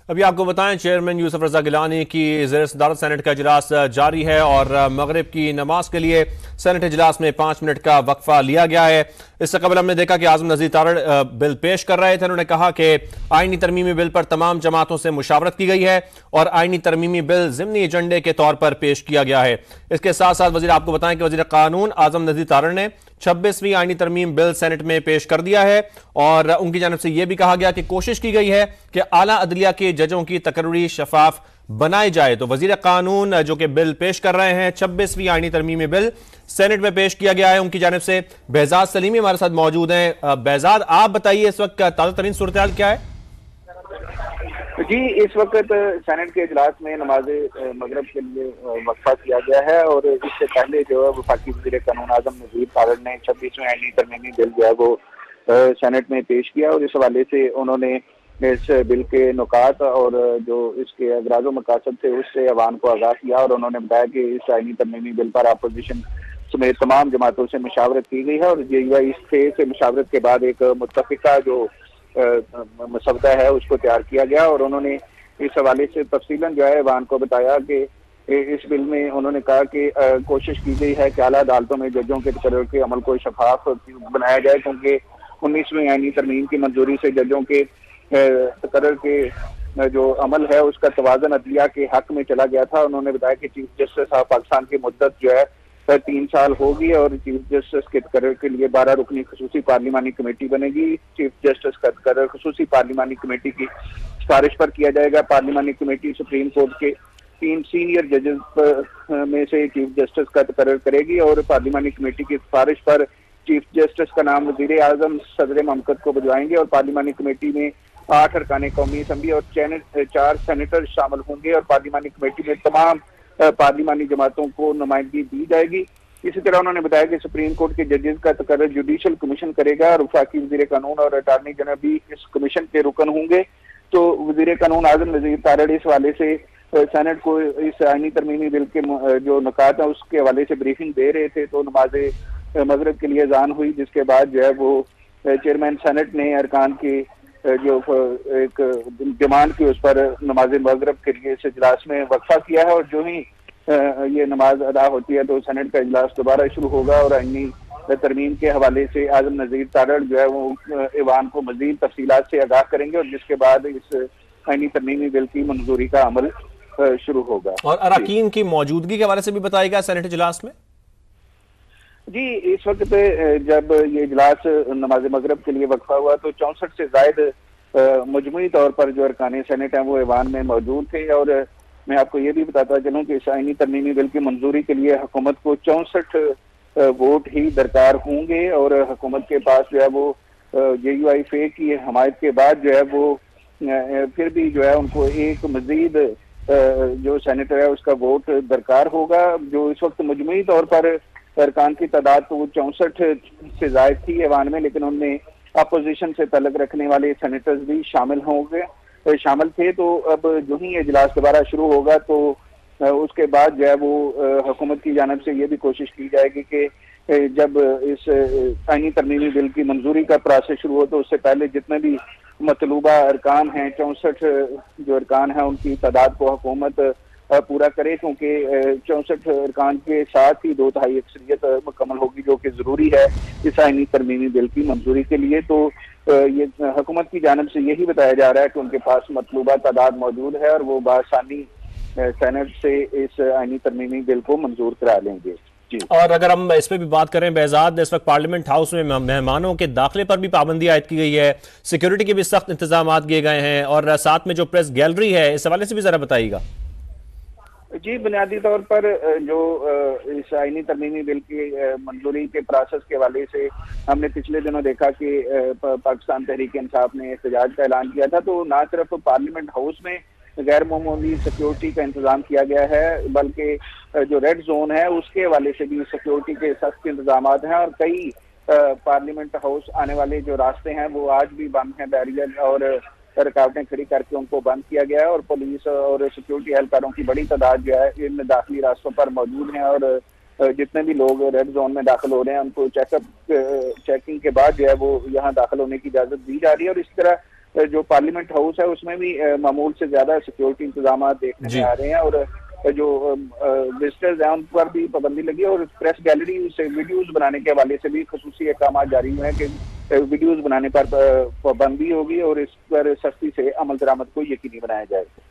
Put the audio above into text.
अभी आपको बताएं, चेयरमैन यूसुफ रजा गिलानी की ज़ेर सदारत सेनेट का इजलास जारी है और मगरिब की नमाज के लिए सेनेट इजलास में 5 मिनट का वक्फा लिया गया है। इससे कबल हमने देखा कि आजम नज़ीर तारड़ बिल पेश कर रहे थे। उन्होंने कहा कि आईनी तरमीमी बिल पर तमाम जमातों से मुशावरत की गई है और आईनी तरमीमी बिल ज़िमनी एजेंडे के तौर पर पेश किया गया है। इसके साथ साथ वज़ीर आपको बताएं कि वज़ीर कानून आजम नज़ीर तारड़ ने 26वीं आईनी तरमीम बिल सेनेट में पेश कर दिया है और उनकी जानिब से यह भी कहा गया कि कोशिश की गई है कि आला अदलिया के जजों की तकर्री शफाफ बनाई जाए। तो वजीर कानून जो कि बिल पेश कर रहे हैं, 26वीं आईनी तरमीमी बिल सेनेट में पेश किया गया है। उनकी जानिब से बेहजाद सलीमी हमारे साथ मौजूद हैं। बेहजाद, आप बताइए इस वक्त ताज़ा तरीन सूरत हाल क्या है? जी, इस वक्त सेनेट के इजलास में नमाज मगरब के लिए वक्फा किया गया है और इससे पहले जो है वफाकी वज़ीर कानून आजम नज़ीर तारड़ ने 26वें आईनी तरमीमी बिल जो है वो सेनेट में पेश किया और इस हवाले से उन्होंने इस बिल के नुकात और जो इसके अगराज़ मकासद थे उससे अवाम को आगाह किया और उन्होंने बताया कि इस आईनी तरमीमी बिल पर अपोजिशन समेत तमाम जमातों से मुशावरत की गई है और JUI से मुशावरत के बाद एक मुत्तफ़िका जो मसवदा है उसको तैयार किया गया और उन्होंने इस हवाले से तफसीलन जो है अवाम को बताया कि इस बिल में उन्होंने कहा कि कोशिश की गई है कि आला अदालतों में जजों के तकर्रुर के अमल को शफाफ बनाया जाए, क्योंकि 19वीं आईनी तरमीम की मंजूरी से जजों के तकर्रुर के जो अमल है उसका तवाज़न अदलिया के हक में चला गया था। उन्होंने बताया कि चीफ जस्टिस ऑफ पाकिस्तान की मुद्दत जो है 3 साल होगी और चीफ जस्टिस के तकर्रुर के लिए 12 रुकनी खसूसी पार्लिमानी कमेटी बनेगी। चीफ जस्टिस का तकर्रुर खसूसी पार्लिमानी कमेटी की सिफारिश पर किया जाएगा। पार्लिमानी कमेटी सुप्रीम कोर्ट के 3 सीनियर जजेस में से चीफ जस्टिस का तकर्रुर करेगी और पार्लिमानी कमेटी की सिफारिश पर चीफ जस्टिस का नाम वज़ीर आज़म सदर ममलकत को भिजवाएंगे और पार्लिमानी कमेटी में 8 अरकान कौमी असम्बली और 4 सेनेटर शामिल होंगे और पार्लिमानी कमेटी में तमाम पार्लिमानी जमातों को नुमाइंदगी दी जाएगी। इसी तरह उन्होंने बताया कि सुप्रीम कोर्ट के जजेस का तकर्रुर जुडिशल कमीशन करेगा और वफाकी वज़ीर कानून और अटॉर्नी जनरल भी इस कमीशन के रुकन होंगे। तो वज़ीर कानून आजम नज़ीर तारड़ इस हवाले से सेनेट को इस आईनी तरमीमी बिल के जो नुकात है उसके हवाले से ब्रीफिंग दे रहे थे। तो नमाज मगरिब के लिए अज़ान हुई, जिसके बाद जो है वो चेयरमैन सेनेट ने अरकान की जो एक डिमांड की उस पर नमाज मगरिब के लिए इस इजलास में वक्फा किया है और जो ही ये नमाज अदा होती है तो सेनेट का इजलास दोबारा शुरू होगा और आईनी तरमीम के हवाले से आजम नज़ीर तारड़ जो है वो ऐवान को मज़ीद तफसीलात से आगाह करेंगे और जिसके बाद इस आईनी तरमीमी बिल की मंजूरी का अमल शुरू होगा। और अरकान की मौजूदगी के हवाले से भी बताएगा सेनेट इजलास में? जी, इस वक्त जब ये इजलास नमाज मगरब के लिए वक्फा हुआ तो 64 से जायद मजमूई तौर पर जो अरकान सेनेट हैं वो ऐवान में मौजूद थे और मैं आपको ये भी बताता चलूँ कि इस आईनी तरमीमी बिल की मंजूरी के लिए हुकूमत को 64 वोट ही दरकार होंगे और हुकूमत के पास जो है वो JUI की हमायत के बाद जो है वो फिर भी जो है उनको एक मजीद जो सेनेटर है उसका वोट दरकार होगा। जो इस वक्त मजमूई तौर पर अरकान की तादाद तो 64 से जायद थी ऐवान में, लेकिन उनमें अपोजिशन से तल्लुक रखने वाले सेनेटर्स भी शामिल थे। तो अब जो ही इजलास दोबारा शुरू होगा तो उसके बाद जो है वो हुकूमत की जानिब से ये भी कोशिश की जाएगी कि जब इस आईनी तरमीमी बिल की मंजूरी का प्रोसेस शुरू हो तो उससे पहले जितने भी मतलूबा अरकान हैं 64 जो अरकान हैं उनकी तादाद को हुकूमत पूरा करे, क्योंकि 64 अरकान के साथ ही 2/3 अक्सरियत मुकम्मल होगी जो कि जरूरी है इस आईनी तरमीमी बिल की मंजूरी के लिए। तो ये हुकूमत की जानिब से यही बताया जा रहा है कि उनके पास मतलूबा तादाद मौजूद है और वो बआसानी सेनेट से इस आईनी तरमीमी बिल को मंजूर करा लेंगे। जी, और अगर हम इस पर भी बात करें बेहजाद, इस वक्त पार्लियामेंट हाउस में मेहमानों के दाखिले पर भी पाबंदी आयद की गई है, सिक्योरिटी के भी सख्त इंतजाम किए गए हैं और साथ में जो प्रेस गैलरी है इस हवाले से भी जरा बताइएगा। जी, बुनियादी तौर पर जो इस आईनी तरमीमी बिल की मंजूरी के प्रोसेस के हवाले से हमने पिछले दिनों देखा कि पाकिस्तान तहरीक इंसाफ ने एहतजाज का ऐलान किया था। तो ना सिर्फ पार्लियामेंट हाउस में गैर मामूली सिक्योरिटी का इंतजाम किया गया है, बल्कि जो रेड जोन है उसके हवाले से भी सिक्योरिटी के सख्त इंतजाम हैं और कई पार्लियामेंट हाउस आने वाले जो रास्ते हैं वो आज भी बंद हैं, बैरियर और रुकावटें खड़ी करके उनको बंद किया गया है और पुलिस और सिक्योरिटी एहलकारों की बड़ी तादाद जो है इन दाखिली रास्तों पर मौजूद हैं और जितने भी लोग रेड जोन में दाखिल हो रहे हैं उनको चेकिंग के बाद जो है वो यहाँ दाखिल होने की इजाजत दी जा रही है। और इस तरह जो पार्लियामेंट हाउस है उसमें भी मामूल से ज्यादा सिक्योरिटी इंतजाम देखने में आ रहे हैं, और जो विजिटर्स हैं उन पर भी पाबंदी लगी है, और प्रेस गैलरी से वीडियोस बनाने के हवाले से भी खसूसी अहकाम जारी हुए हैं कि वीडियोस बनाने पर पाबंदी होगी और इस पर सख्ती से अमल दरामद को यकीनी बनाया जाएगा।